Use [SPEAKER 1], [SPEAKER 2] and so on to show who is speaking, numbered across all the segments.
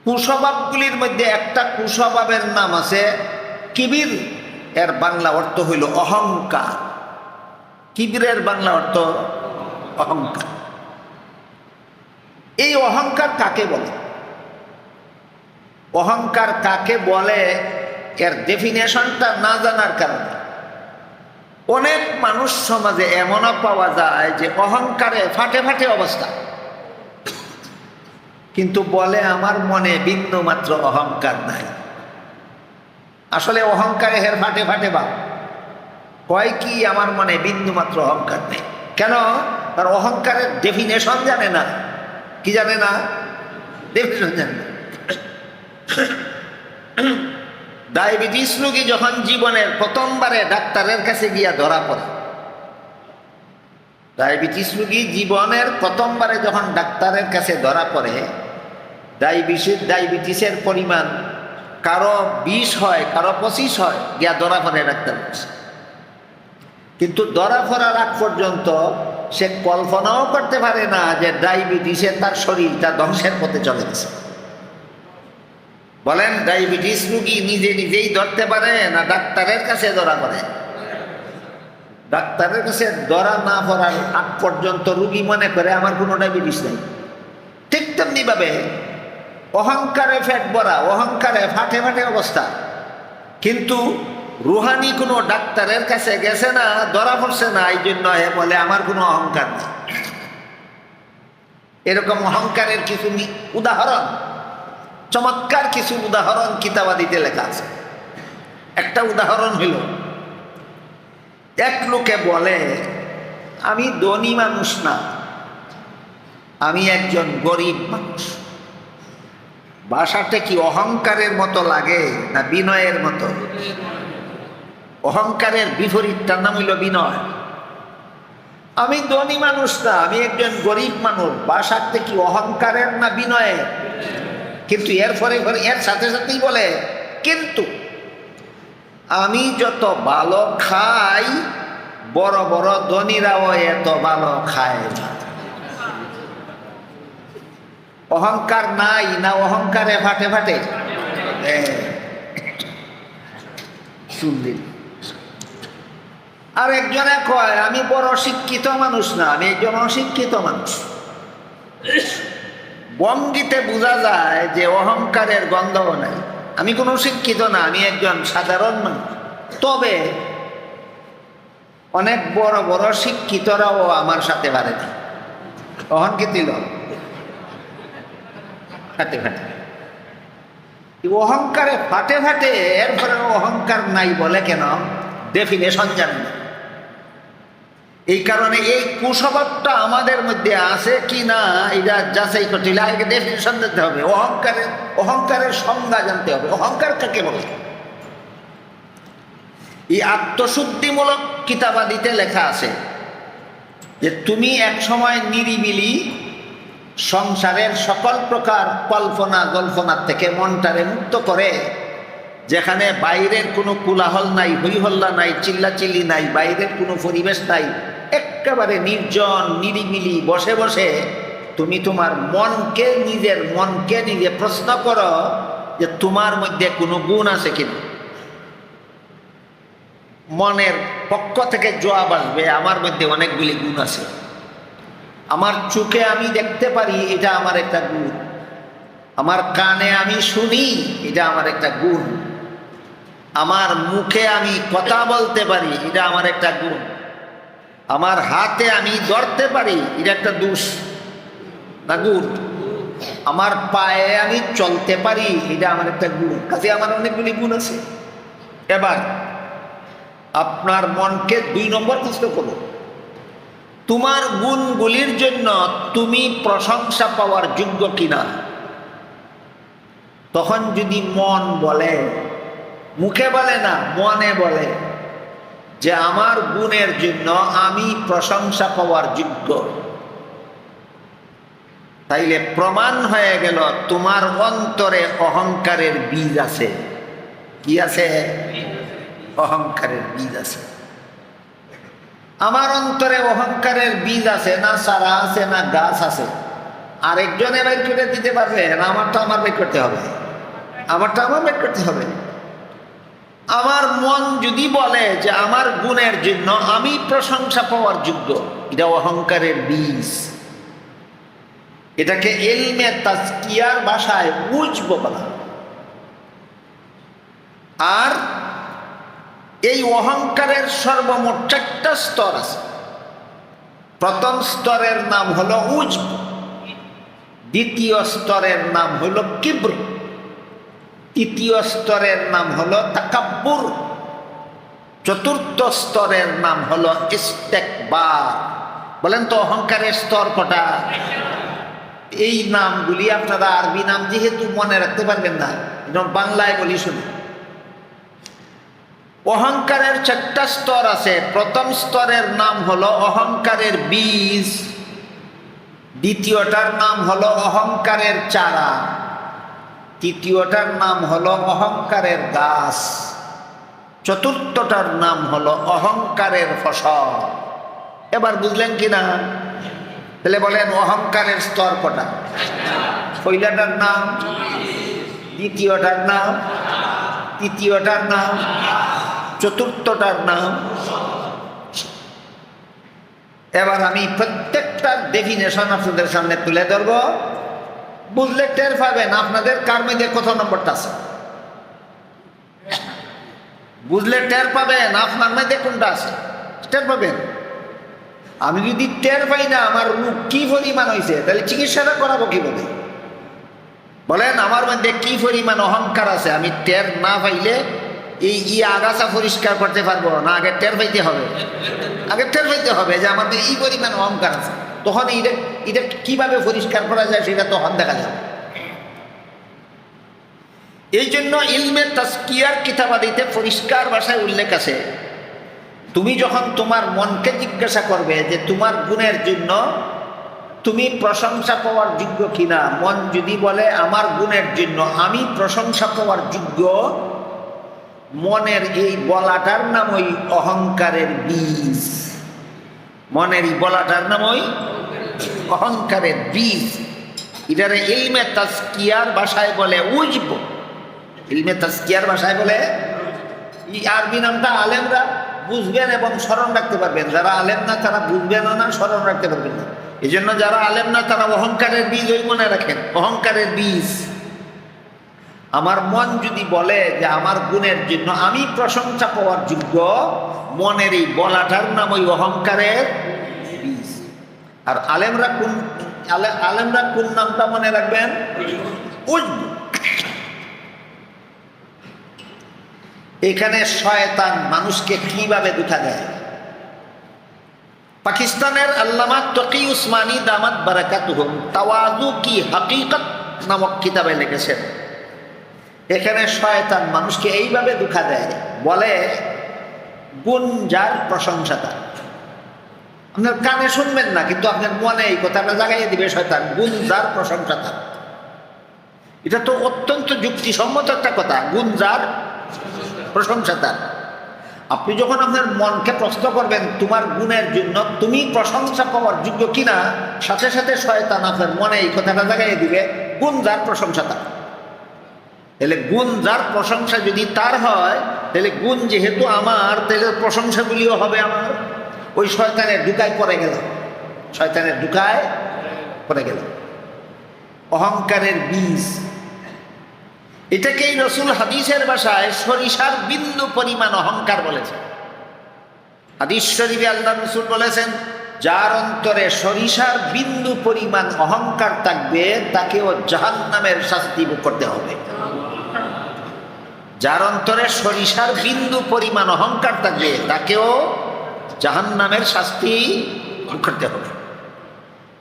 [SPEAKER 1] কুস্বভাবগুলির মধ্যে একটা কুস্বভাবের নাম আছে কিবির। এর বাংলা অর্থ হইল অহংকার। কিবিরের বাংলা অর্থ অহংকার। এই অহংকার কাকে বলে? অহংকার কাকে বলে এর ডেফিনেশনটা না জানার কারণে অনেক মানুষ সমাজে এমনও পাওয়া যায় যে অহংকারে ফাটে ফাটে অবস্থা, কিন্তু বলে আমার মনে বিন্দু মাত্র অহংকার নাই। আসলে অহংকারে হের ফাটে ফাটে বা কয় কি আমার মনে বিন্দু মাত্র অহংকার নেই। কেন? তার অহংকারের ডেফিনেশন জানে না। কি জানে না? ডেফিনেশন জানে না। ডায়াবেটিস রোগী যখন জীবনের প্রথমবারে ডাক্তারের কাছে গিয়া ধরা পড়ে, ডায়াবেটিস রোগী জীবনের প্রথমবারে যখন ডাক্তারের কাছে ধরা পড়ে, ডায়াবেটিসের পরিমাণ কারো 20 হয়, কারো 25 হয়, গিয়া ধরা পড়ে ডাক্তার কাছে। কিন্তু ধরা পড়ার আগ পর্যন্ত সে কল্পনাও করতে পারে না যে ডায়াবেটিসে তার শরীরটা ধ্বংসের পথে চলে গেছে। বলেন, ডায়াবেটিস রোগী নিজে নিজেই ধরতে পারে না ডাক্তারের কাছে ধরা পড়ে? ডাক্তারের কাছে ধরা না পড়ার আগ পর্যন্ত রোগী মনে করে আমার কোনো ডায়াবেটিস নেই। ঠিক তেমনি ভাবে অহংকারে ফেট ভরা, অহংকারে ফাটে ফাটে অবস্থা, কিন্তু রুহানি কোনো ডাক্তারের কাছে গেছে না, ধরা পড়ছে না, এই জন্য বলে আমার কোনো অহংকার নেই। এরকম অহংকারের কিছু উদাহরণ, চমৎকার কিছু উদাহরণ কিতাবাদিতে লেখা আছে। একটা উদাহরণ হইল, এক লোকে বলে আমি ধনী মানুষ না, আমি একজন গরিব মানুষ। ভাষাটা কি অহংকারের মতো লাগে না বিনয়ের মতো? অহংকারের বিপরীতটার নাম হইল বিনয়। আমি ধনী মানুষ না, আমি একজন গরিব মানুষ। ভাষাটা কি অহংকারের না বিনয়ের? কিন্তু এর সাথে সাথেই বলে কিন্তু আমি যত ভালো খাই, বড় বড় ধনীরাও এত ভালো খায় না। অহংকার নাই না অহংকারে ফাটে ফাটে? শুনলেন? আর একজনে কয় আমি বড় শিক্ষিত মানুষ না, আমি একজন অশিক্ষিত মানুষ। বঙ্গিতে বোঝা যায় যে অহংকারের গন্ধও নাই। আমি কোনো শিক্ষিত না, আমি একজন সাধারণ মানুষ। তবে অনেক বড় বড় শিক্ষিতরাও আমার সাথে পারে না। অহংকৃত ফাটে ফাটে, অহংকারে ফাটে ফাটে। এরপরে অহংকার নাই বলে কেন? ডেফিনেশন জানে না। এই কারণে এই কুস্বভাবটা আমাদের মধ্যে আছে কি না এটা যাচাই করতে হলে আগে ডেফিনেশন দিতে হবে। অহংকারের সংজ্ঞা জানতে হবে। অহংকার কাকে বলে? এই আত্মশুদ্ধিমূলক কিতাবাদিতে লেখা আছে যে তুমি এক সময় নিরিবিলি সংসারের সকল প্রকার কল্পনা জল্পনার থেকে মনটারে মুক্ত করে, যেখানে বাইরের কোনো কোলাহল নাই, হইহল্লা নাই, চিল্লাচিল্লি নাই, বাইরের কোনো পরিবেশ নাই, একেবারে নির্জন নিরিবিলি বসে বসে তুমি তোমার মনকে, নিজের মনকে নিজে প্রশ্ন করো যে তোমার মধ্যে কোনো গুণ আছে কিনা। মনের পক্ষ থেকে জবাব আসবে আমার মধ্যে অনেকগুলি গুণ আছে। আমার চোখে আমি দেখতে পারি, এটা আমার একটা গুণ। আমার কানে আমি শুনি, এটা আমার একটা গুণ। আমার মুখে আমি কথা বলতে পারি, এটা আমার একটা গুণ। আমার হাতে আমি ধরতে পারি, এটা একটা দোষ না গুণ। আমার পায়ে আমি চলতে পারি, এটা আমার একটা গুণ। কাজে আমার অনেকগুলি গুণ আছে। এবার আপনার মনকে 2 নম্বর প্রশ্ন করো, তোমার গুণগুলির জন্য তুমি প্রশংসা পাওয়ার যোগ্য কিনা। তখন যদি মন বলে, মুখে বলে না, মনে বলে যে আমার গুণের জন্য আমি প্রশংসা পাওয়ার যোগ্য, তাইলে প্রমাণ হয়ে গেল তোমার অন্তরে অহংকারের বীজ আছে। কি আছে? অহংকারের বীজ আছে। আমার অন্তরে অহংকারের বীজ আছে না, চারা আছে না, গাছ আছে? আরেকজনে বের করে দিতে পারবে না, আমারটা আমার বের করতে হবে, আমারটা আমার বের করতে হবে। আমার মন যদি বলে যে আমার গুণের জন্য আমি প্রশংসা পাওয়ার যোগ্য, এটা অহংকারের বীজ। এটাকে ইলমে তাজকিয়ার ভাষায় উজব বলা। আর এই অহংকারের সর্বমোট 4টা স্তর আছে। প্রথম স্তরের নাম হলো উজব, দ্বিতীয় স্তরের নাম হলো কিব্র, তৃতীয় স্তরের নাম হলো তাকাব্বুর, চতুর্থ স্তরের নাম হলো ইস্তেকবার। বলেন তো অহংকারের স্তর কটা? এই নামগুলি আপনারা আরবি নাম যেহেতু মনে রাখতে পারবেন না, বাংলায় বলি শুনুন। অহংকারের 4টা স্তর আছে। প্রথম স্তরের নাম হলো অহংকারের বীজ, দ্বিতীয়টার নাম হলো অহংকারের চারা, তৃতীয়টার নাম হলো অহংকারের গাছ, চতুর্থটার নাম হলো অহংকারের ফসল। এবার বুঝলেন কিনা? তাহলে বলেন অহংকারের স্তর কটা? পয়লাটার নাম, দ্বিতীয়টার নাম, তৃতীয়টার নাম, চতুর্থটার নাম। এবার আমি প্রত্যেকটার ডেফিনেশন আপনাদের সামনে তুলে ধরব, বুঝলে টের পাবেন আপনাদের কার মধ্যে কত নম্বরটা আছে। বুঝলে টের পাবেন আপনার মধ্যে কোনটা আছে, টের পাবেন। আমি যদি টের পাই না আমার রোগ কি পরিমাণ হয়েছে, তাহলে চিকিৎসাটা করাবো কিভাবে? বলেন আমার মধ্যে কি পরিমাণ অহংকার আছে আমি টের না পাইলে এই আগাছা পরিষ্কার করতে পারবো না। আগে টের পাইতে হবে, আগে টের পাইতে হবে যে আমাদের এই পরিমাণ অহংকার আছে, তখন এটা কিভাবে পরিষ্কার করা যায় সেটা তখন দেখা যাবে। এই জন্য ইলমে তাজকিয়ার কিতাবাদিতে পরিষ্কার ভাষায় উল্লেখ আছে, তুমি যখন তোমার মনকে জিজ্ঞাসা করবে যে তোমার গুণের জন্য তুমি প্রশংসা পাওয়ার যোগ্য কিনা, মন যদি বলে আমার গুণের জন্য আমি প্রশংসা পাওয়ার যোগ্য, মনের এই বলাটার নাম ওই অহংকারের বীজ। মনের এই বলাটার নাম ওই অহংকারের বীজ। এটারে ইলমে তাজকিয়ার ভাষায় বলে উজব। ইলমে তাজকিয়ার ভাষায় বলে, এই আরবি নামটা আলেমরা বুঝবেন এবং স্মরণ রাখতে পারবেন, যারা আলেম না তারা বুঝবেন না, স্মরণ রাখতে পারবেন না। এই জন্য যারা আলেম না তারা অহংকারের বীজ ওই মনে রাখেন, অহংকারের বীজ। আমার মন যদি বলে যে আমার গুণের জন্য আমি প্রশংসা পাওয়ার যোগ্য, মনের এই বলাটার নাম ওই অহংকারের বীজ। আর আলেমরা কোন নামটা মনে রাখবেন? উজব। এখানে শয়তান মানুষকে কিভাবে ধোঁকা দেয়। পাকিস্তানের আল্লামা তকি উসমানী দামাত বারাকাতুহুম তাওয়াজু কি হাকিকত নামক কিতাবে লিখেছেন, এখানে শয়তান মানুষকে এইভাবে ধোঁকা দেয়, বলে গুণ যার প্রশংসা তার। আপনার কানে শুনবেন না, কিন্তু আপনার মনে এই কথাটা জাগাইয়ে দিবে শয়তান, গুণ যার প্রশংসা তার। এটা তো অত্যন্ত যুক্তিসম্মত একটা কথা, গুণ যার প্রশংসা তার। আপনি যখন আপনার মনকে প্রশ্ন করবেন তোমার গুণের জন্য তুমি প্রশংসা পাওয়ার যোগ্য কিনা, সাথে সাথে শয়তান আপনার মনে এই কথাটা জাগাইয়ে দিবে গুণ যার প্রশংসা তার। তাহলে গুণ যার প্রশংসা যদি তার হয়, তাহলে গুণ যেহেতু আমার, তাহলে প্রশংসাগুলিও হবে আমার। ওই শয়তানের ঢুকায় পড়ে গেল, শয়তানের ঢুকায় পড়ে গেল। অহংকারের বীজ, এটাকেই রসুল হাদিসের ভাষায় সরিষার বিন্দু পরিমাণ অহংকার বলেছে। হাদিস শরীফে আল্লাহ রসুল বলেছেন, যার অন্তরে সরিষার বিন্দু পরিমাণ অহংকার থাকবে তাকেও জাহান্নামের শাস্তি ভোগ করতে হবে। যার অন্তরে সরিষার বিন্দু পরিমাণ অহংকার থাকবে তাকেও জাহান্নামের শাস্তি ভোগ করতে হবে।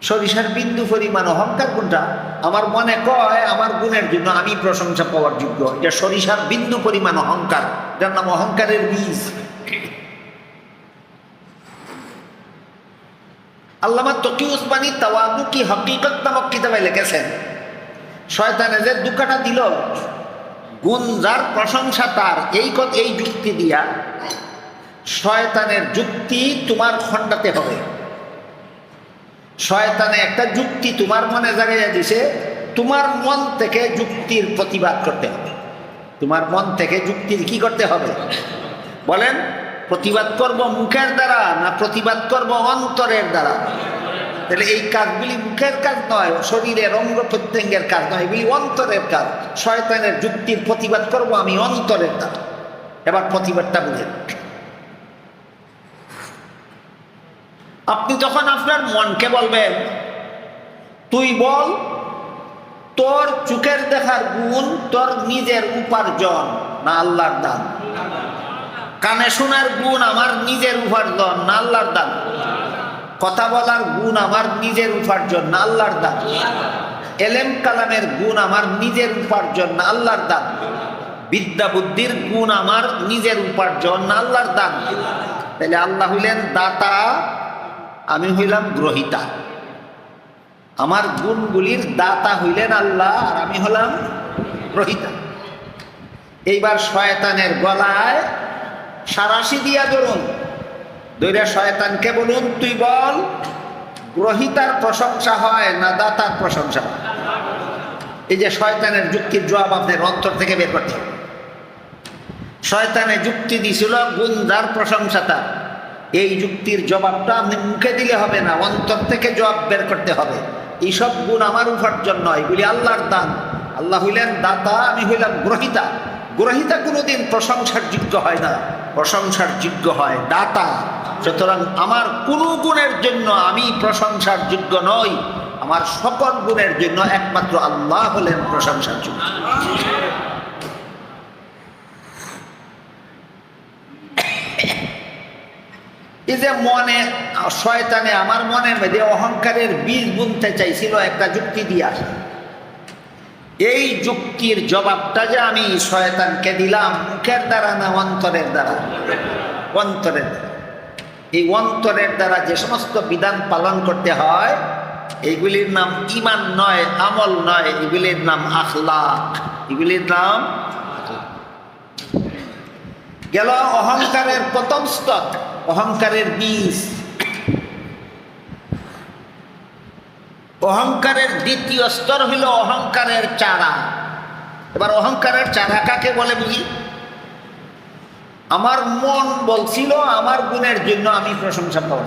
[SPEAKER 1] সরিষার বিন্দু পরিমাণ অহংকার কোনটা? আমার মনে কয় আমার গুণের জন্য আমি প্রশংসা পাওয়ার যোগ্য, এটা সরিষার বিন্দু পরিমাণ অহংকার, যার নাম অহংকারের বীজ। আল্লামা তকি উসমানী তাওয়াজু কি হাকিকত নামক কিতাবে লিখেছেন, শয়তানে যে দুঃখটা দিল গুণ যার প্রশংসা তার, এই যুক্তি দিয়া শয়তানের যুক্তি তোমার খণ্ডাতে হবে। শয়তানে একটা যুক্তি তোমার মনে জাগাইয়া দিছে, তোমার মন থেকে যুক্তির প্রতিবাদ করতে হবে। তোমার মন থেকে যুক্তির কি করতে হবে বলেন? প্রতিবাদ করব মুখের দ্বারা না প্রতিবাদ করব অন্তরের দ্বারা? তাহলে এই কাজগুলি মুখের কাজ নয়, শরীরের অঙ্গ প্রত্যঙ্গের কাজ নয়, এগুলি অন্তরের কাজ। শয়তানের যুক্তির প্রতিবাদ করব আমি অন্তরের দ্বারা। এবার প্রতিবাদটা বুঝেন। আপনি তখন আপনার মনকে বলবেন, তুই বল তোর চোখের দেখার গুণ তোর নিজের উপার্জন না আল্লাহর দান? কানে শোনার গুণ আমার নিজের উপার্জন না আল্লাহর দান? কথা বলার গুণ আমার নিজের উপার্জন না আল্লাহর দান? এলেম কালামের গুণ আমার নিজের উপার্জন না আল্লাহর দান? বিদ্যা বুদ্ধির গুণ আমার নিজের উপার্জন না আল্লাহর দান? তাহলে আল্লাহ হইলেন দাতা, আমি হইলাম গ্রহিতা। আমার গুণগুলির দাতা হইলেন আল্লাহ, আর আমি হলাম গ্রহিতা। এইবার শয়তানের গলায় সারাশি দিয়া ধরুন, দৈরা শয়তানকে বলুন, তুই বল গ্রহিতার প্রশংসা হয় না দাতার প্রশংসা হয়? এই যে শয়তানের যুক্তির জবাব আপনার অন্তর থেকে বের করতে হবে। শয়তানের যুক্তি দিছিল গুণদার প্রশংসা তার, এই যুক্তির জবাবটা আপনি মুখে দিলে হবে না, অন্তর থেকে জবাব বের করতে হবে। এইসব গুণ আমার উপার্জন নয়, এগুলি আল্লাহর দান। আল্লাহ হইলেন দাতা, আমি হইলাম গ্রহিতা। গ্রহিতা কোনোদিন প্রশংসার যোগ্য হয় না, প্রশংসার যোগ্য হয় দাতা। সুতরাং আমার কোনো গুণের জন্য আমি প্রশংসার যোগ্য নই, আমার সকল গুণের জন্য একমাত্র আল্লাহ হলেন প্রশংসার যোগ্য। এই যে মনে শয়তানে আমার মনের মধ্যে অহংকারের বীজ বুনতে চাইছিল একটা যুক্তি দিয়ে আসে, এই যুক্তির জবাবটা যে আমি শয়তানকে দিলাম মুখের দ্বারা না অন্তরের দ্বারা? অন্তরের দ্বারা। এই অন্তরের দ্বারা যে সমস্ত বিধান পালন করতে হয় এইগুলির নাম ঈমান নয়, আমল নয়, এগুলির নাম আখলাক। এগুলির নাম গেল অহংকারের প্রথম স্তর, অহংকারের বীজ। অহংকারের দ্বিতীয় স্তর হইল অহংকারের চারা। এবার অহংকারের চারা কাকে বলে বুঝি? আমার মন বলছিল আমার গুণের জন্য আমি প্রশংসা পাব,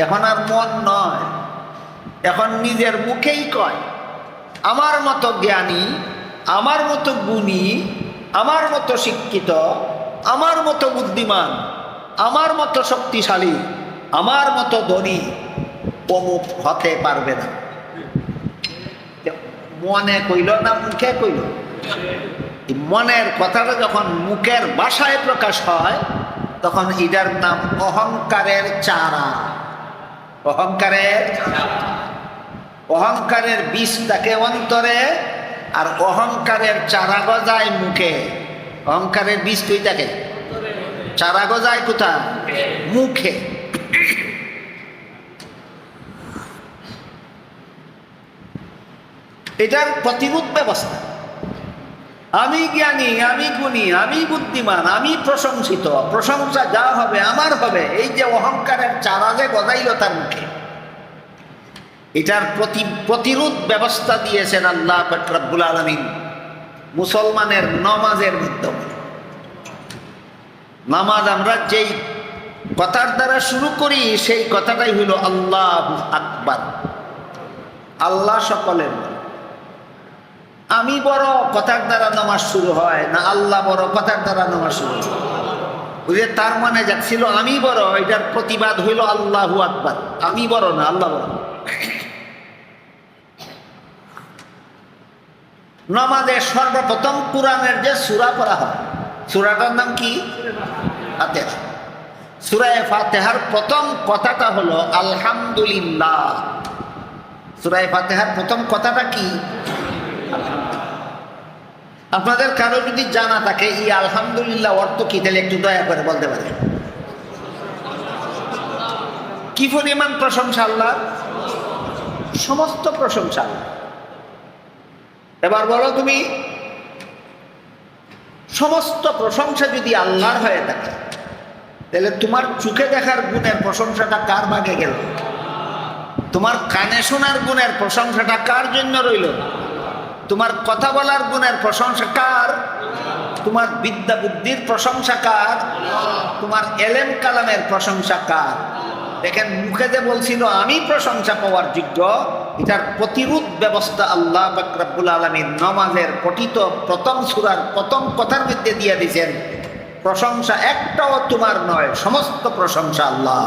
[SPEAKER 1] এখন আর মন নয়, এখন নিজের মুখেই কয় আমার মতো জ্ঞানী, আমার মতো গুণী, আমার মতো শিক্ষিত, আমার মতো বুদ্ধিমান, আমার মতো শক্তিশালী, আমার মতো ধনী অমুক হতে পারবে না। মনে কইল না মুখে কইল? মনের কথাটা যখন মুখের ভাষায় প্রকাশ হয় তখন এটার নাম অহংকারের চারা। অহংকারের অহংকারের বীজ থাকে অন্তরে, আর অহংকারের চারা গজায় মুখে। অহংকারের বীজ কই থাকে? চারা গজায় কোথায়? মুখে। এটার প্রতিরোধ ব্যবস্থা, আমি জ্ঞানী, আমি গুণী, আমি বুদ্ধিমান, আমি প্রশংসিত, প্রশংসা যা হবে আমার হবে, এই যে অহংকারের চারা যে গজাইল তার মুখে, এটার প্রতিরোধ ব্যবস্থা দিয়েছেন আল্লাহ পাক রব্বুল আলামিন মুসলমানের নামাজের মাধ্যমে। নামাজ আমরা যেই কথার দ্বারা শুরু করি সেই কথাটাই হইল আল্লাহু আকবার। আল্লাহ সকলের। আমি বড় কথার দ্বারা নামাজ শুরু হয় না আল্লাহ বড় কথার দ্বারা নামাজ শুরু হয়? বুঝে তার মানে যাচ্ছিল আমি বড়, এটার প্রতিবাদ হইল আল্লাহু আকবার। আমি বড় না, আল্লাহ বড়। নামাজে সর্বপ্রথম কুরআনের যে সূরা পড়া হয়, সূরাটার নাম কি? ফাতিহা। সূরা ফাতিহার প্রথম কথাটা হলো আলহামদুলিল্লাহ। সূরা ফাতিহার প্রথম কথাটা কি? আপনাদের কারো যদি জানা থাকে এই আলহামদুলিল্লাহ অর্থ কি, তাহলে একটু দয়া করে বলতে পারে। কি পরিমাণ প্রশংসা আল্লাহ? সমস্ত প্রশংসা। এবার বলো তুমি, সমস্ত প্রশংসা যদি আল্লাহর হয়ে থাকে তাহলে তোমার চোখে দেখার গুণের প্রশংসাটা কার ভাগে গেল? তোমার কানে শোনার গুণের প্রশংসাটা কার জন্য রইল? তোমার কথা বলার গুণের প্রশংসা কার? তোমার বিদ্যা বুদ্ধির প্রশংসা কার? তোমার এলেম কালামের প্রশংসা কার? দেখেন, মুখে যে বলছিল আমি প্রশংসা পাওয়ার যোগ্য, এটার প্রতিরোধ ব্যবস্থা আল্লাহ পাক রব্বুল আলামিন নামাজের পঠিত প্রথম সূরার প্রথম কথার মধ্যে দিয়ে দিয়েছেন, প্রশংসা একটাও তোমার নয়, সমস্ত প্রশংসা আল্লাহ।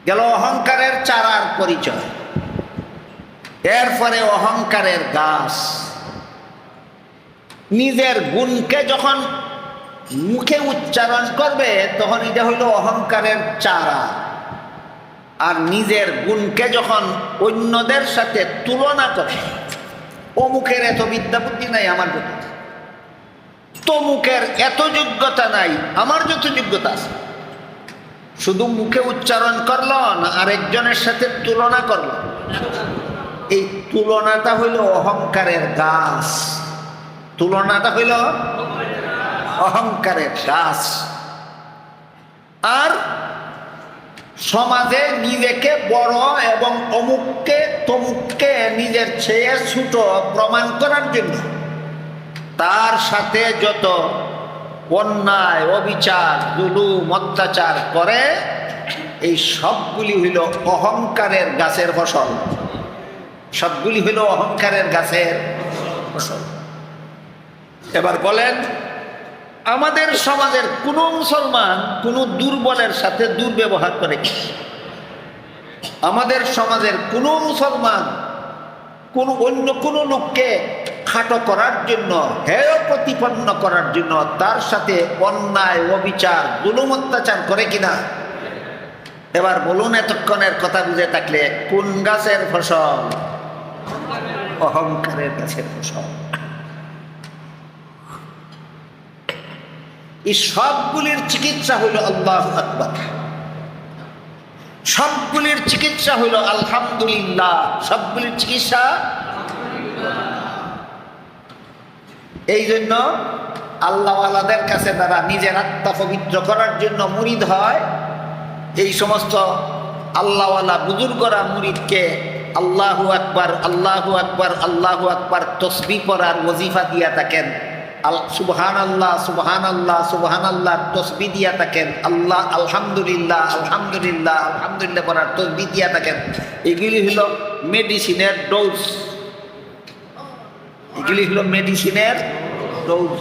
[SPEAKER 1] গেল অহংকারের চারার পরিচয়। এরপরে অহংকারের গাছ। নিজের গুণকে যখন মুখে উচ্চারণ করবে তখন এটা হইল অহংকারের চারা, আর নিজের গুণকে যখন অন্যদের সাথে তুলনা করে, অমুকের এত বিদ্যা বুদ্ধি নাই আমার যত, তমুকের এত যোগ্যতা নাই আমার যত যোগ্যতা আছে, শুধু মুখে উচ্চারণ করলো না আরেকজনের সাথে তুলনা করলো, এই তুলনাটা হইল অহংকারের গাছ। তুলনাটা হইল অহংকারের গাছ। আর সমাজে নিজেকে বড় এবং অমুককে তমুককে নিজের চেয়ে ছোট প্রমাণ করার জন্য তার সাথে যত অন্যায়, অবিচার, জুলুম, অত্যাচার করে, এই সবগুলি হইল অহংকারের গাছের ফসল। সবগুলি হইল অহংকারের গাছের ফসল। এবার বলেন, আমাদের সমাজের কোন মুসলমান কোন দুর্বলের সাথে দুর্ব্যবহার করে কি? আমাদের সমাজের কোন মুসলমান কোন অন্য কোন লোককে খাটো করার জন্য, হেয় প্রতিপন্ন করার জন্য তার সাথে অন্যায়, অবিচার, জুলুম, অত্যাচার করে কিনা? এবার বলুন, এতক্ষণের কথা বুঝে থাকলে কোন গাছের ফসল? অহংকারের গাছের ফসল। এই সবগুলির চিকিৎসা হইল আল্লাহু আকবার, সবগুলির চিকিৎসা হইল আলহামদুলিল্লাহ, সবগুলির চিকিৎসা। এই জন্য আল্লাহওয়ালাদের কাছে তারা নিজের আত্মা পবিত্র করার জন্য মুরিদ হয়। এই সমস্ত আল্লাহওয়ালা বুজুর্গরা মুরিদকে আল্লাহু আকবার, আল্লাহু আকবার, আল্লাহু আকবার তসবিহ পড়ার ওজিফা দিয়া থাকেন, সুবহান আল্লাহ, সুবহান আল্লাহ, সুবহান আল্লাহ তসবিহ দিয়া থাকেন, আল্লাহ আলহামদুলিল্লাহ, আলহামদুলিল্লাহ, আলহামদুলিল্লাহ পড়ার তসবিহ দিয়া থাকেন। এগুলি হলো মেডিসিনের ডোজ। এগুলি হলো মেডিসিনের ডোজ।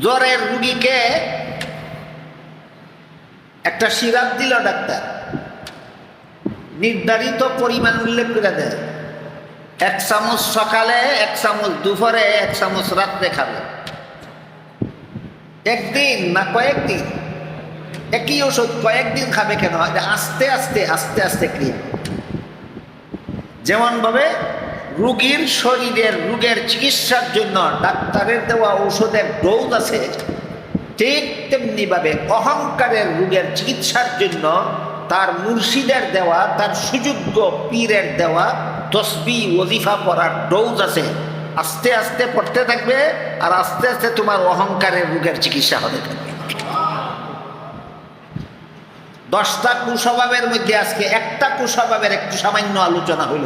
[SPEAKER 1] জ্বরের রুগীকে একটা সিরাপ দিল ডাক্তার, নির্ধারিত পরিমাণ উল্লেখ করে দেয়, 1 চামচ সকালে, 1 চামচ দুপুরে, 1 চামচ রাত্রে খাবে। একদিন না কয়েকদিন? একই ওষুধ কয়েকদিন খাবে কেন? আস্তে আস্তে আস্তে আস্তে ক্রিয়া। যেমন ভাবে রোগীর শরীরের রোগের চিকিৎসার জন্য ডাক্তারের দেওয়া ঔষধের ডোজ আছে, ঠিক তেমনি ভাবে অহংকারের রোগের চিকিৎসার জন্য তার মুর্শিদের দেওয়া, তার সুযোগ্য পীরের দেওয়া তসবিহ ওজিফা পড়ার ডোজ আছে। আস্তে আস্তে পড়তে থাকবে আর আস্তে আস্তে তোমার অহংকারের রোগের চিকিৎসা হতে থাকবে। 10টা কুস্বভাবের মধ্যে আজকে একটা কুস্বভাবের একটু সামান্য আলোচনা হইল।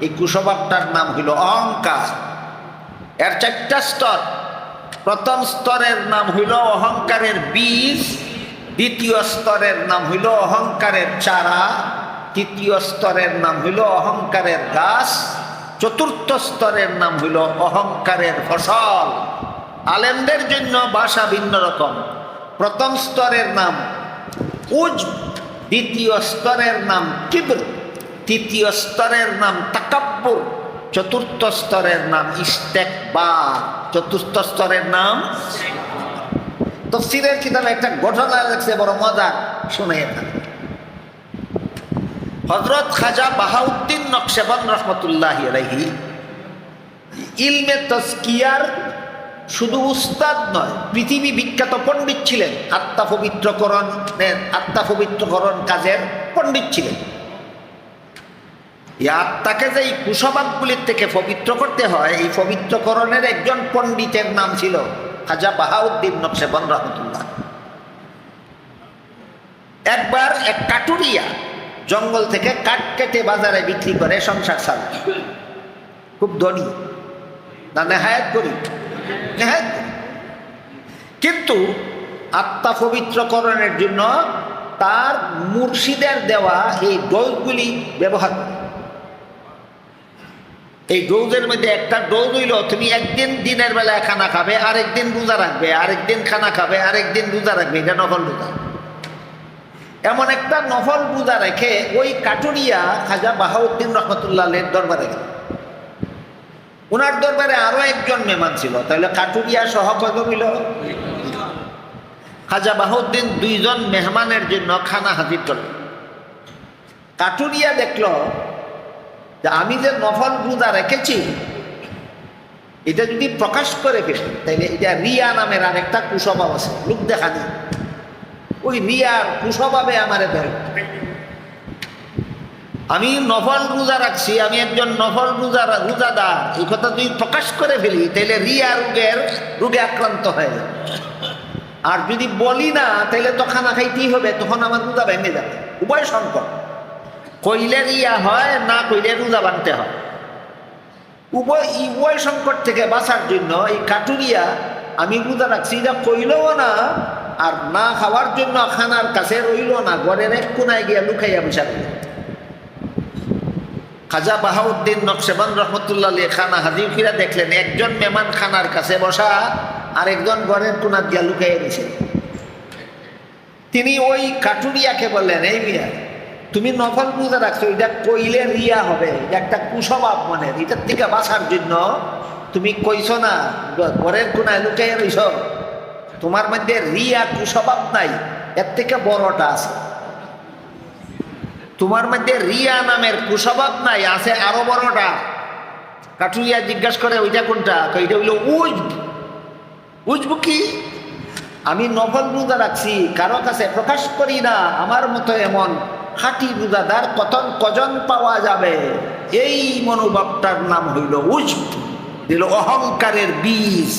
[SPEAKER 1] এই কুস্বভাবটার নাম হইল অহংকার। এর 4টা স্তর। প্রথম স্তরের নাম হইল অহংকারের বীজ, দ্বিতীয় স্তরের নাম হইল অহংকারের চারা, তৃতীয় স্তরের নাম হইল অহংকারের গাছ, চতুর্থ স্তরের নাম হইল অহংকারের ফসল। আলেমদের জন্য ভাষা ভিন্ন রকম। প্রথম স্তরের নাম উজ, দ্বিতীয় স্তরের নাম কিবর, তৃতীয় স্তরের নাম তাকাব্বুর, চতুর্থ স্তরের নাম ইস্তেকবার, চতুর্থ স্তরের নাম। তাফসীরের কিতাবে একটা ঘটনা লেখছে, বড় মজা, শুনে থাকে। হযরত খাজা বাহাউদ্দিন নকশবন্দ রাহমাতুল্লাহি আলাইহি ইলমে তাজকিয়ার শুধু উস্তাদ নয়, পৃথিবী বিখ্যাত পণ্ডিত ছিলেন। আত্মা পবিত্রকরণ কাজের পণ্ডিত ছিলেন। এই আত্মাকে যে কুস্বভাবগুলির থেকে পবিত্র করতে হয়, এই পবিত্রকরণের একজন পণ্ডিতের নাম ছিল খাজা বাহাউদ্দিন নকশবন্দ রহমতুল্লাহ। একবার এক কাটুরিয়া জঙ্গল থেকে কাঠ কেটে বাজারে বিক্রি করে সংসার চালায়, খুব ধনী না, নেহায়েত গরিব, নেহায়েত গরিব। কিন্তু আত্মা পবিত্রকরণের জন্য তার মুর্শিদের দেওয়া এই ডোজগুলি ব্যবহার করে। এই ডোজের মধ্যে একটা ডোজ হইল তুমি একদিন দিনের বেলায় খানা খাবে, আরেকদিন রোজা রাখবে, আরেকদিন খানা খাবে, আরেকদিন রোজা রাখবে, এটা নফল রোজা। এমন একটা নফল রোজা রেখে ওই কাটুরিয়া খাজা বাহাউদ্দিন রহমতুল্লাহের দরবারে গেল। ওনার দরবারে আরো একজন মেহমান ছিল, তাহলে কাটুরিয়া সহ কত হইল? খাজা বাহাউদ্দিন দুইজন মেহমানের জন্য খানা হাজির করল। কাটুরিয়া দেখল যে আমি যে নফল রোজা রেখেছি এটা যদি প্রকাশ করে ফেলি তাইলে এটা রিয়া নামের আরেকটা কুস্বভাব আছে, লোক দেখানি। ওই রিয়ার কুস্বভাবে আমারে ধরে। আমি নফল রোজা রাখছি, আমি একজন নফল রোজাদার, এই কথা যদি প্রকাশ করে ফেলি তাইলে রিয়া রোগে আক্রান্ত হয়ে যাবে। আর যদি বলি না তাহলে তো খানা খাইতেই হবে, তখন আমার রোজা ভেঙে যাবে। উভয় সংকট, কইলে রিয়া হয়, না কইলে রোজা ভাঙতে হয়। উভয় সংকট থেকে বাঁচার জন্য এই কাটুরিয়া আমি রোজা রাখছি এটা কইলও না, আর না খাওয়ার জন্য খানার কাছে রইল না, ঘরের এক কোনায় গিয়া লুকাইয়া বসা দিল। খাজা বাহাউদ্দিন নকশবন্দ রহমতুল্লাহ খানা হাজির ফিরা দেখলেন একজন মেহমান খানার কাছে বসা, আর একজন ঘরের কোনা দিয়া লুকাইয়া দিয়েছে। তিনি ওই কাটুরিয়াকে বললেন, এই মিয়া তুমি নফল রোজা রাখছো, এটা কইলে রিয়া হবে, এটা একটা কুস্বভাব, মানে এটার থেকে বাঁচার জন্য তুমি কইছো না ঘরের কোনায় লুকাইয়া রইছ, তোমার মধ্যে রিয়া কুস্বভাব নাই, এর থেকে বড়টা আছে। তোমার মধ্যে রিয়া নামের কুস্বভাব নাই, আছে আরো বড়টা। কাটুরিয়া জিজ্ঞাসা করে ওইটা কোনটা? ওইটা হইল উজবু কি? আমি নফল রোজা রাখছি, কারো কাছে প্রকাশ করি না, আমার মতো এমন খাঁটি রোজাদার কজন পাওয়া যাবে? এই মনোভাবটার নাম হইল উজব, দিল অহংকারের বীজ।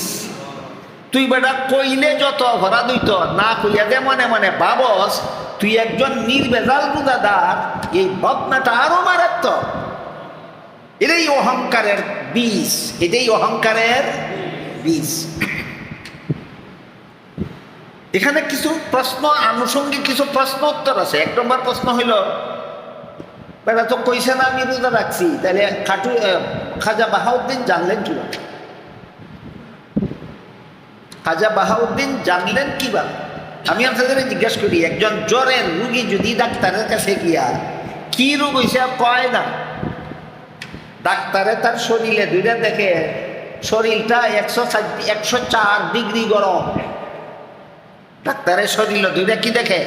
[SPEAKER 1] তুই বেটা কইলে যত অপরাধ হইত, না কইয়া যে মনে মনে ভাবস তুই একজন নির্ভেজাল রোজাদার, এই ভাবনাটা আরো মারাত্মক। এটাই অহংকারের বীজ, এটাই অহংকারের বীজ। এখানে কিছু প্রশ্ন, আনুষঙ্গিক কিছু প্রশ্ন উত্তর আছে। এক নম্বর প্রশ্ন হইল, বেটা তো কইছে না আমি রোজা রাখছি, তাহলে খাজা বাহাউদ্দিন জানলেন কিভাবে? খাজা বাহাউদ্দিন জানলেন কিভাবে? আমি আপনাদের জিজ্ঞাসা করি, একজন জ্বরের রুগী যদি ডাক্তারের কাছে গিয়া কি রোগ হয়েছে কয় না, ডাক্তারে তার শরীরে দুইটা দেখে শরীরটা 104 ডিগ্রি গরম। ডাক্তারের শরীর দুইটা কি দেখে?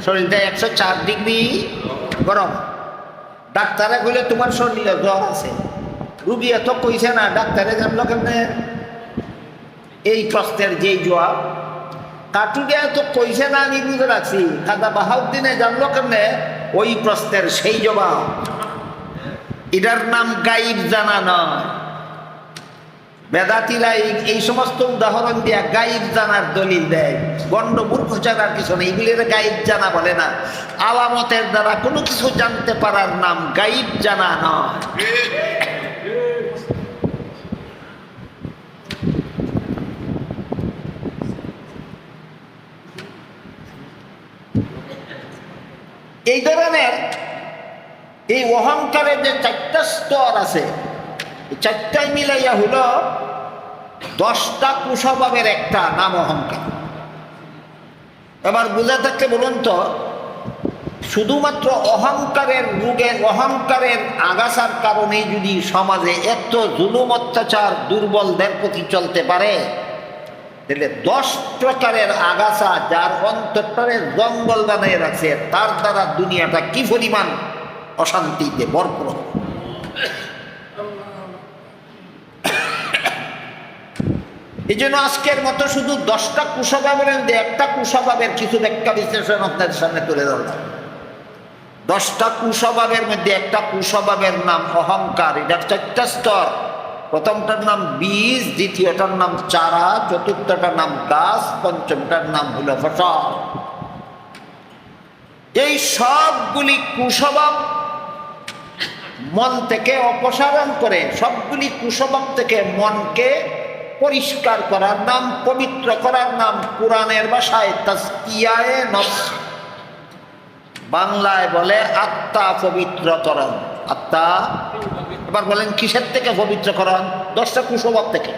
[SPEAKER 1] শরীরটা 104 ডিগ্রি গরম। ডাক্তারে কইলে তোমার শরীরে জ্বর আছে, রুগী এত কইছে না, ডাক্তারে জানলো কেমনে? এই প্রশ্নের যেই জবাব, কাটুরিয়া তো কইছে না আমি রোজা রাখছি, খাজা বাহাউদ্দিনে জানলো কেমনে? ওই প্রশ্নের সেই জবাব। এটার নাম গাইব জানা নয়। বেদাতিরা এই সমস্ত উদাহরণ দিয়া গাইব জানার দলিল দেয়। গণ্ড মূর্খ জানার কিছু নেই, এগুলির গাইব জানা বলে না। আলামতের দ্বারা কোনো কিছু জানতে পারার নাম গাইব জানা নয়। এই ধরনের এই অহংকারের যে 4টা স্তর আছে, এই 4টাই মিলাইয়া হলো 10টা কুস্বভাবের একটা নাম অহংকার। এবার বুঝা থাকতে বলুন তো, শুধুমাত্র অহংকারের রোগের, অহংকারের আগাছার কারণেই যদি সমাজে এত জুলুম অত্যাচার দুর্বলদের প্রতি চলতে পারে, তাহলে 10 প্রকারের আগাছা যার অন্তরটারে জঙ্গল বানিয়ে রাখছে, তার দ্বারা দুনিয়াটা কি পরিমাণ অশান্তিতে ভরপুর। এই জন্য আজকের মতো শুধু 10টা কুস্বভাবের মধ্যে একটা কুস্বভাবের কিছু ব্যাখ্যা বিশ্লেষণ আপনাদের সামনে তুলে ধরলাম। 10টা কুস্বভাবের মধ্যে একটা কুস্বভাবের নাম অহংকার। এটা 4টা স্তর। প্রথমটার নাম বীজ, দ্বিতীয়টার নাম চারা, চতুর্থটার নাম গাছ, পঞ্চমটার নাম হলো ফসল। এই সবগুলি কুস্বভাব মন থেকে অপসারণ করে, সবগুলি কুস্বভাব থেকে মনকে পরিষ্কার করার নাম, পবিত্র করার নাম কোরআনের ভাষায় তাজকিয়ায়ে নফস, বাংলায় বলে আত্মা পবিত্রকরণ। আত্মা, এবার বলেন কিসের থেকে পবিত্রকরণ? 10টা কুস্বভাব থেকে।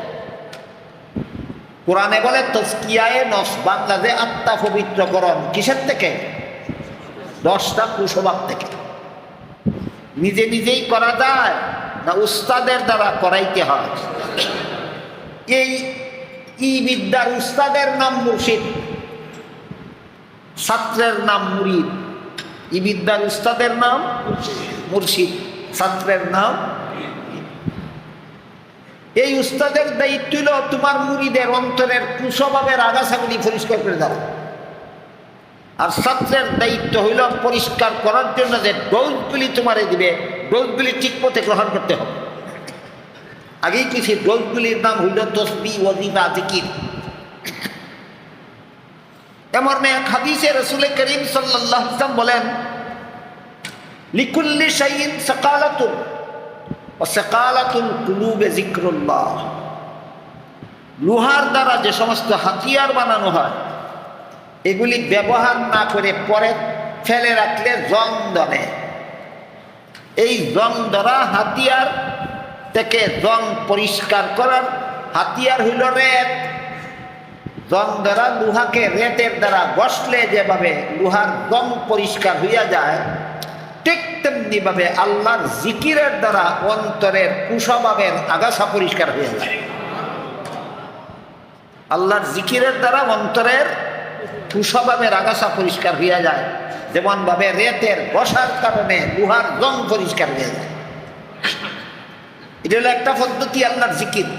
[SPEAKER 1] কোরআনে বলে তাজকিয়ায়ে নফস, বাংলাতে আত্মা পবিত্রকরণ কিসের থেকে? 10টা কুস্বভাব থেকে। নিজে নিজেই করা যায় না উস্তাদের দ্বারা করাইতে হয়? এই বিদ্যার উস্তাদের নাম মুর্শিদ, ছাত্রের নাম মুরিদ। বিদ্যার উস্তাদের নাম মুর্শিদ, ছাত্রের নাম। এই উস্তাদের দায়িত্ব হল তোমার মুরিদের অন্তরের কুস্বভাবের আগাছাগুলি পরিষ্কার করে দাও, আর ছাত্রের দায়িত্ব হইল পরিষ্কার করার জন্য যে ডোজগুলি তোমারে দিবে, ডোজগুলি ঠিক পথে গ্রহণ করতে হবে। আগেই কিছু ডোজগুলির নাম হইল তসবিহ, ওয়াজিফা, জিকির। এমন এক হাদিসে রাসূল করিম সাল্লাল্লাহু আলাইহি ওয়াসাল্লাম বলেন, লিকুল্লি শাইইন সাকালাতুন ওয়া সাকালাতুল কুলুবে যিকরুল্লাহ। লোহার দ্বারা যে সমস্ত হাতিয়ার বানানো হয়, এগুলি ব্যবহার না করে পরে ফেলে রাখলে জং ধরে। এই জং ধরা হাতিয়ার থেকে জং পরিষ্কার করার হাতিয়ার হইল রেত। জং ধরা লোহাকে রেতের দ্বারা ঘষলে যেভাবে লোহার জং পরিষ্কার হইয়া যায়, ঠিক তেমনি ভাবে আল্লাহর জিকিরের দ্বারা অন্তরের কুস্বভাবের আগাছা পরিষ্কার হইয়া যায়। আল্লাহর জিকিরের দ্বারা অন্তরের কুস্বভাবের আগাছা পরিষ্কার হইয়া যায়, যেমন ভাবে রেতের ঘষার কারণে লোহার জং পরিষ্কার হয়ে যায়। এটা হলো একটা পদ্ধতি আল্লাহর জিকির।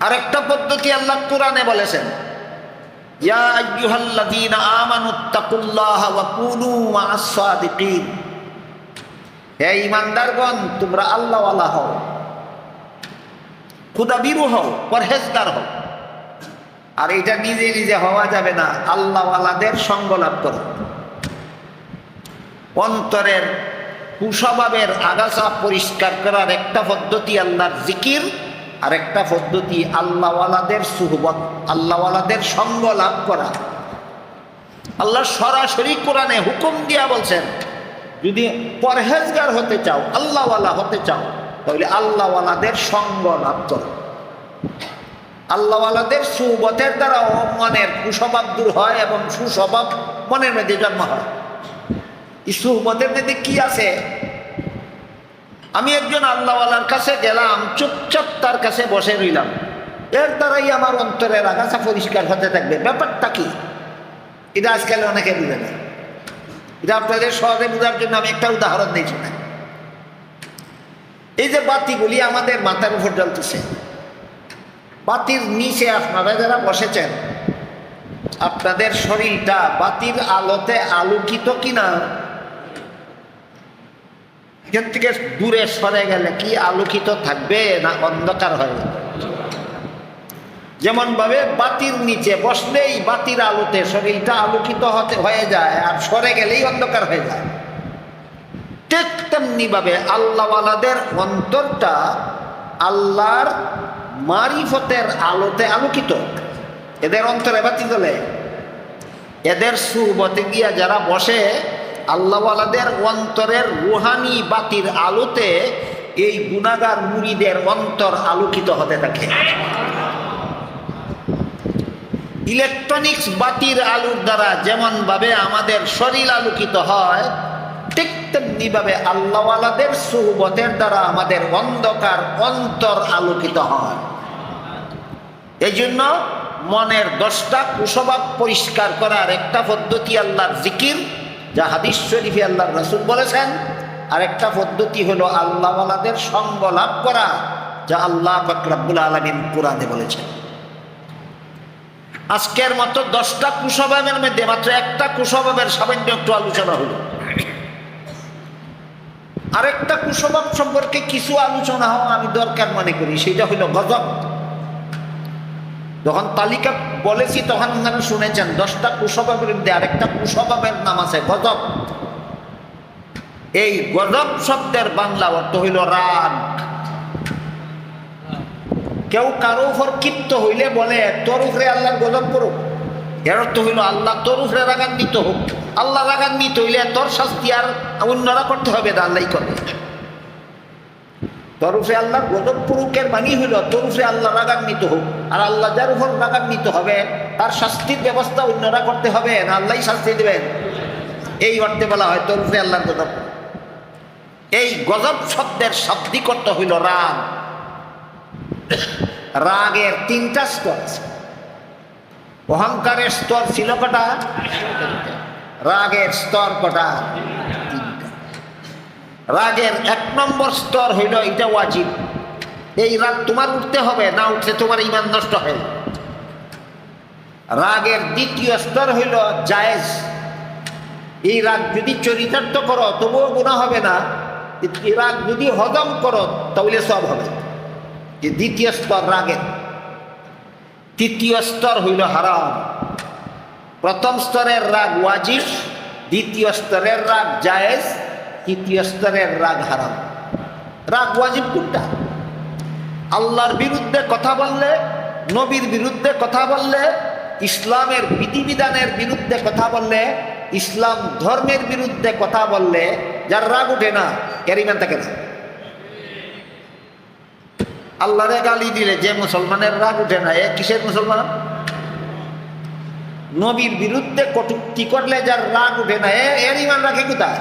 [SPEAKER 1] আরেকটা পদ্ধতি আল্লাহ কোরআনে বলেছেন, ইয়া আইয়ুহাল্লাযীনা আমানুত্তাকুল্লাহা ওয়া কুনু মা'আস সাদিকিন। হে ঈমানদারগণ, তোমরা আল্লাহওয়ালা হও, খুদাবিরু হও, পরহেজগার হও। আর এটা নিজে নিজে হওয়া যাবে না, আল্লাহওয়ালাদের সঙ্গ লাভ করো। অন্তরের কুস্বভাবের আগাছা পরিষ্কার করার একটা পদ্ধতি আল্লাহর জিকির, আর একটা পদ্ধতি আল্লাহওয়ালাদের সুহবত, আল্লাহওয়ালাদের সঙ্গ লাভ করা। আল্লাহ সরাসরি কোরআনে হুকুম দিয়া বলছেন, যদি পরহেজগার হতে চাও, আল্লাহওয়ালা হতে চাও, তাহলে আল্লাহওয়ালাদের সঙ্গ লাভ করো। আল্লাহওয়ালাদের সুহবতের দ্বারা মনের কুস্বভাব দূর হয় এবং সুস্বভাব মনের মধ্যে জন্ম হয়। এই সুহবতের মধ্যে কি আছে? আমি একজন আল্লাহওয়ালার কাছে গেলাম, চুপচাপ তার কাছে বসে রইলাম, এর দ্বারাই আমার অন্তরের আগাছা পরিষ্কার হতে থাকবে। ব্যাপারটা কি? এটা আজকাল অনেকে বুঝে না। এটা আপনাদের সহজে বোঝার জন্য আমি একটা উদাহরণ দিয়েছি না। এই যে বাতিগুলি আমাদের মাথার উপর জ্বলতেছে, বাতির নিচে আপনারা যারা বসেছেন, আপনাদের শরীরটা বাতির আলোতে আলোকিত কিনা? এখান থেকে দূরে সরে গেলে কি আলোকিত থাকবে না অন্ধকার হয়ে যাবে? যেমন ভাবে বাতির নিচে বসলেই বাতির আলোতে শরীরটা আলোকিত হয়ে যায়, আর সরে গেলেই অন্ধকার হয়ে যায়, ঠিক তেমনি ভাবে আল্লাহওয়ালাদের অন্তরটা আল্লাহর মারিফতের আলোতে আলোকিত। এদের অন্তরে বাতি জ্বলে। এদের সুহবতে গিয়া যারা বসে, আল্লাহওয়ালাদের অন্তরের রুহানি বাতির আলোতে এই গুনাহগার মুরিদের অন্তর আলোকিত হতে থাকে। ইলেকট্রনিক্স বাতির আলোর দ্বারা যেমন ভাবে আমাদের শরীর আলোকিত হয়, ঠিক তেমনি ভাবে আল্লাহওয়ালাদের সুহবতের দ্বারা আমাদের অন্ধকার অন্তর আলোকিত হয়। এই জন্য মনের 10টা কুস্বভাব পরিষ্কার করার একটা পদ্ধতি আল্লাহর জিকির, যা হাদিস শরীফে আল্লাহর রাসূল বলেছেন। আর একটা পদ্ধতি হলো আল্লাহওয়ালাদের সঙ্গ লাভ করা, যা আল্লাহ পাক রব্বুল আলামিন কোরআনে বলেছেন। আজকের মতো 10টা কুস্বভাবের মধ্যে মাত্র একটা কুস্বভাবের সামান্য একটু আলোচনা হলো। আরেকটা কুস্বভাব সম্পর্কে কিছু আলোচনা হওয়া আমি দরকার মনে করি, সেটা হইল গজব। যখন তালিকা বলেছি তখন আপনারা শুনেছেন 10টা কুস্বভাবের মধ্যে আরেকটা কুস্বভাবের নাম আছে গজব। এই গজব শব্দের বাংলা অর্থ হইল রাগ। কেউ কারো উপর ক্ষিপ্ত হইলে বলে তোর উপরে আল্লাহর গজব করুক, এর অর্থ হইল আল্লাহ তোর উপরে রাগান্বিত হোক। আল্লাহ রাগান্বিত হইলে তোর শাস্তি আর অন্যরা করতে হবে না, আল্লাহই করবে। তোর উপরে আল্লাহর গজব পুরুকের মানি হইল তোর উপরে আল্লাহ রাগান্বিত হোক, আর আল্লাহ যার উপর রাগান্বিত হবে তার শাস্তির ব্যবস্থা অন্যরা করতে হবে না, আল্লাহই শাস্তি দেবেন। এই অর্থে বলা হয় তোর উপরে আল্লাহর গজব। এই গজব শব্দের শাব্দিক অর্থ হইল রাগ। রাগের 3টা স্তর আছে। অহংকারের স্তর ছিল কটা? রাগের স্তর কটা? 3টা। রাগের 1 নম্বর স্তর হইল এটা ওয়াজিব। এই রাগ তোমার উঠতে হবে, না উঠলে তোমার ঈমান নষ্ট হয়। রাগের 2য় স্তর হইল জায়েজ। এই রাগ যদি চরিতার্থ করো তবুও গুনাহ হবে না, এই রাগ যদি হজম করো তাহলে সব হবে। এই 2য় স্তর রাগের। 3য় স্তর হইল হারাম। প্রথম স্তরের রাগ ওয়াজিব, 2য় স্তরের রাগ জায়েজ, 3য় স্তরের রাগ হারাম। রাগ ওয়াজিব কোনটা? আল্লাহর বিরুদ্ধে কথা বললে, নবীর বিরুদ্ধে কথা বললে, ইসলামের বিধিবিধানের বিরুদ্ধে কথা বললে, ইসলাম ধর্মের বিরুদ্ধে কথা বললে যার রাগ উঠে না এর ঈমান থাকে না। আল্লাহরে গালি দিলে যে মুসলমানের রাগ উঠে না, এ কিসের মুসলমান? নবীর বিরুদ্ধে কটূক্তি করলে যার রাগ উঠে না, এর ঈমান রাখে কোথায়?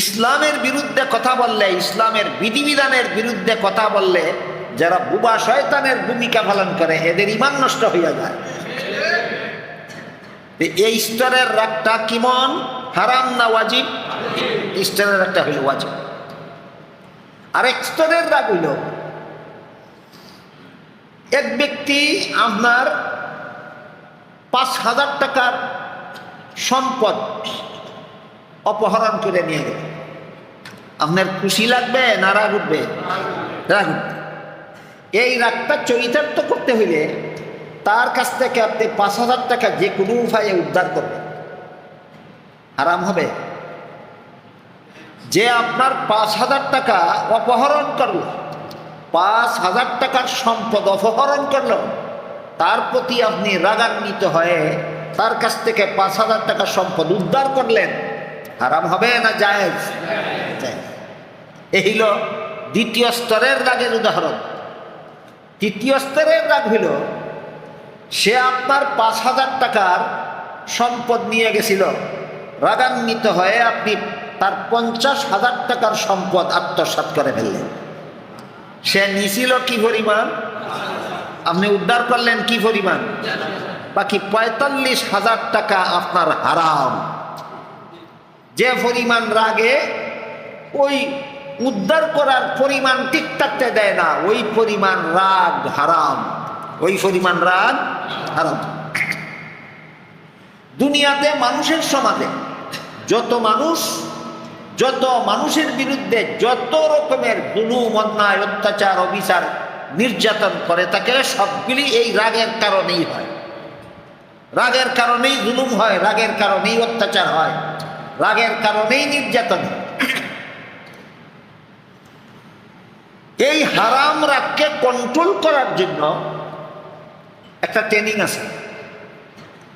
[SPEAKER 1] ইসলামের বিরুদ্ধে কথা বললে, ইসলামের বিধিবিধানের বিরুদ্ধে কথা বললে যারা বুবা শয়তানের ভূমিকা পালন করে এদের ঈমান নষ্ট হইয়া যায়। এই স্তরের রাগটা কিমন? হারাম না ওয়াজিব? স্তরের রাগটা হইল ওয়াজিব। আরেক স্তরের রাগ হইল এক ব্যক্তি আপনার 5,000 টাকার সম্পদ অপহরণ করে নিয়ে গেল। আপনার খুশি লাগবে না রাগ উঠবে? রাগ উঠবে। এই রাগটা চরিতার্থ করতে হইলে তার কাছ থেকে আপনি 5,000 টাকা যে কোনো উপায়ে উদ্ধার করবেন। হারাম হবে? যে আপনার 5,000 টাকা অপহরণ করল, 5,000 টাকার সম্পদ অপহরণ করল, তার প্রতি আপনি রাগান্বিত হয়ে তার কাছ থেকে 5,000 টাকা সম্পদ উদ্ধার করলেন, হারাম হবে না জায়েজ? এই হইল 2য় স্তরের রাগের উদাহরণ। 3য় স্তরের রাগ হইল সে আপনার 5,000 টাকার সম্পদ নিয়ে গেছিল, রাগান্বিত হয়ে আপনি তার 50,000 টাকার সম্পদ আত্মসাৎ করে ফেললেন। সে নিছিল কি পরিমাণ, আপনি উদ্ধার করলেন কি পরিমাণ? বাকি 45,000 টাকা আপনার হারাম। যে পরিমাণ রাগে ওই উদ্ধার করার পরিমাণ ঠিক থাকতে দেয় না, ওই পরিমাণ রাগ হারাম, ওই পরিমাণ রাগ হারাম। দুনিয়াতে মানুষের সমাজে যত মানুষের বিরুদ্ধে যত রকমের জুলুম, অন্যায়, অত্যাচার, অবিচার, নির্যাতন করে থাকে সবগুলি এই রাগের কারণেই হয়। রাগের কারণেই জুলুম হয়, রাগের কারণেই অত্যাচার হয়, রাগের কারণেই নির্যাতন হয়। এই হারাম রাগকে কন্ট্রোল করার জন্য একটা ট্রেনিং আছে।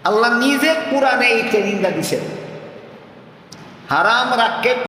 [SPEAKER 1] আল্লাহ নিজে কোরআনে এই ট্রেনিংটা দিয়েছেন। হারাম রাগকে